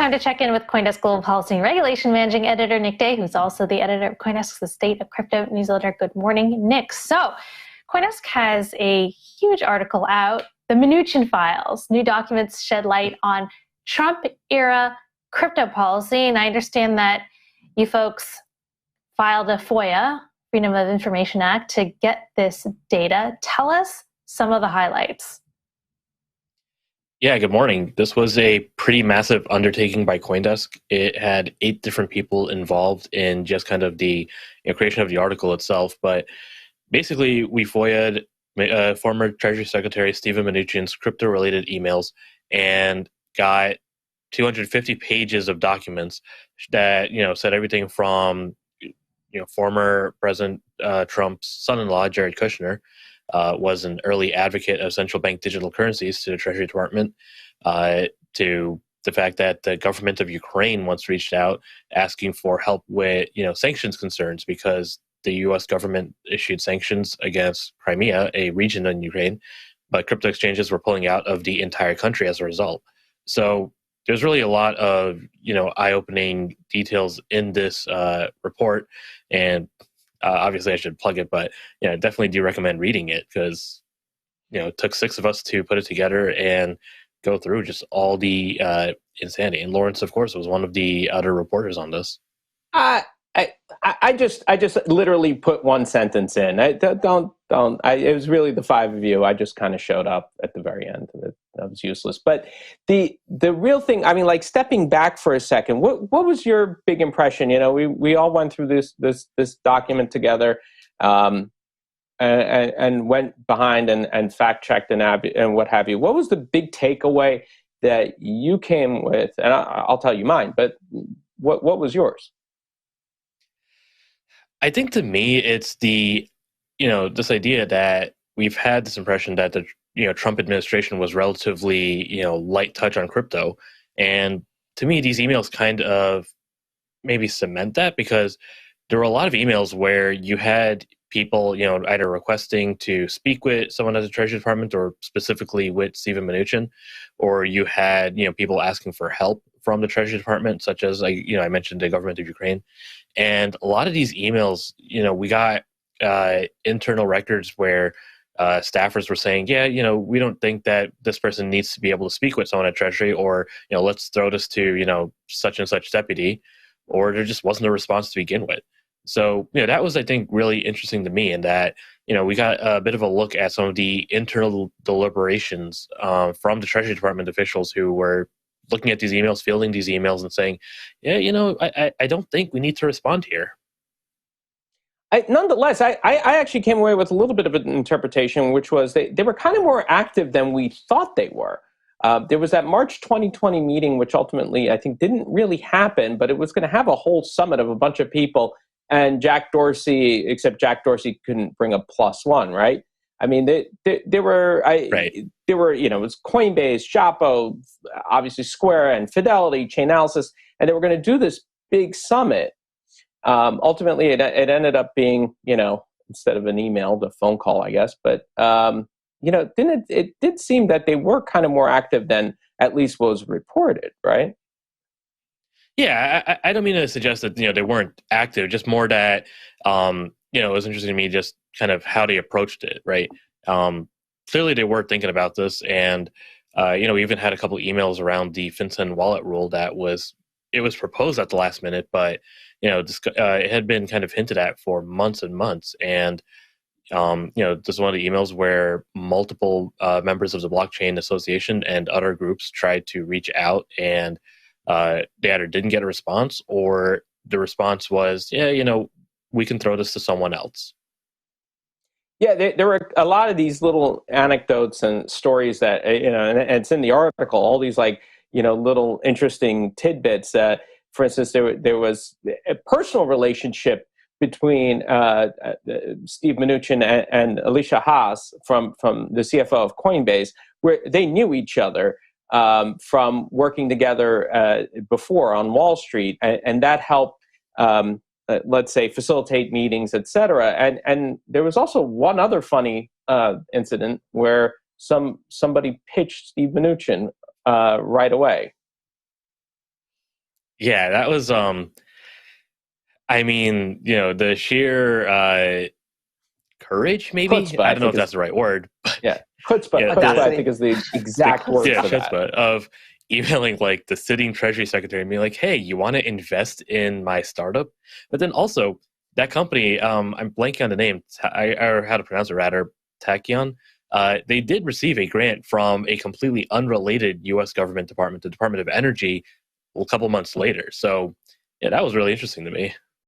time to check in with CoinDesk Global Policy and Regulation Managing Editor Nick Day, who's also the editor of CoinDesk's The State of Crypto newsletter. Good morning, Nick. So CoinDesk has a huge article out, the Mnuchin Files. New documents shed light on Trump-era crypto policy. And I understand that you folks filed a FOIA, Freedom of Information Act, to get this data. Tell us some of the highlights. Yeah, good morning. This was a pretty massive undertaking by CoinDesk. It had 8 different people involved in just kind of the creation of the article itself. But basically, we FOIA'd former Treasury Secretary Steven Mnuchin's crypto-related emails and got 250 pages of documents that said everything from former President Trump's son-in-law Jared Kushner was an early advocate of central bank digital currencies to the Treasury Department, to the fact that the government of Ukraine once reached out asking for help with sanctions concerns because the U.S. government issued sanctions against Crimea, a region in Ukraine, but crypto exchanges were pulling out of the entire country as a result. So there's really a lot of eye-opening details in this report, and obviously I should plug it, but definitely do recommend reading it because it took 6 of us to put it together and go through just all the insanity. And Lawrence, of course, was one of the other reporters on this. I just literally put one sentence in. It was really the 5 of you. I just kind of showed up at the very end. That was useless. But the real thing, I mean, like stepping back for a second, what was your big impression? We all went through this document together, and went behind and fact checked and what have you. What was the big takeaway that you came with? And I'll tell you mine. But what was yours? I think to me, it's this idea that we've had this impression that the Trump administration was relatively light touch on crypto, and to me, these emails kind of maybe cement that because there were a lot of emails where you had people either requesting to speak with someone at the Treasury Department or specifically with Steven Mnuchin, or you had people asking for help from the Treasury Department, such as I mentioned the government of Ukraine. And a lot of these emails, we got internal records where staffers were saying, we don't think that this person needs to be able to speak with someone at Treasury, or, let's throw this to, such and such deputy, or there just wasn't a response to begin with. So, that was, I think, really interesting to me in that, we got a bit of a look at some of the internal deliberations from the Treasury Department officials who were looking at these emails, fielding these emails and saying, I don't think we need to respond here. Nonetheless, I actually came away with a little bit of an interpretation, which was they were kind of more active than we thought they were. There was that March 2020 meeting, which ultimately I think didn't really happen, but it was going to have a whole summit of a bunch of people. And Jack Dorsey, except Jack Dorsey couldn't bring a +1, right? I mean, there were, it was Coinbase, Chapo, obviously Square, and Fidelity, Chainalysis, and they were going to do this big summit. Ultimately, it ended up being, instead of an email, the phone call, I guess. But it did seem that they were kind of more active than at least was reported, right? Yeah, I don't mean to suggest that they weren't active, just more that it was interesting to me just kind of how they approached it, right? Clearly, they were thinking about this, and we even had a couple emails around the FinCEN wallet rule that was proposed at the last minute, but it had been kind of hinted at for months and months, and this is one of the emails where multiple members of the blockchain association and other groups tried to reach out, and they either didn't get a response, or the response was, we can throw this to someone else. Yeah, there were a lot of these little anecdotes and stories that, and it's in the article, all these little interesting tidbits. For instance, there was a personal relationship between Steve Mnuchin and Alicia Haas from the CFO of Coinbase, where they knew each other from working together before on Wall Street, and that helped, let's say, facilitate meetings, et cetera. And there was also one other funny incident where somebody pitched Steve Mnuchin right away. Yeah, that was I mean, the sheer courage, maybe. Chutzpah, I don't know if that's the right word, but yeah, chutzpah. yeah, Chutzpah, I think, is the exact word yeah, for that. chutzpah of emailing like the sitting treasury secretary and being like, "Hey, you want to invest in my startup?" But then also that company, I'm blanking on the name, or how to pronounce it rather, Tachyon. They did receive a grant from a completely unrelated U.S. government department, the Department of Energy, a couple months later. So yeah, that was really interesting to me.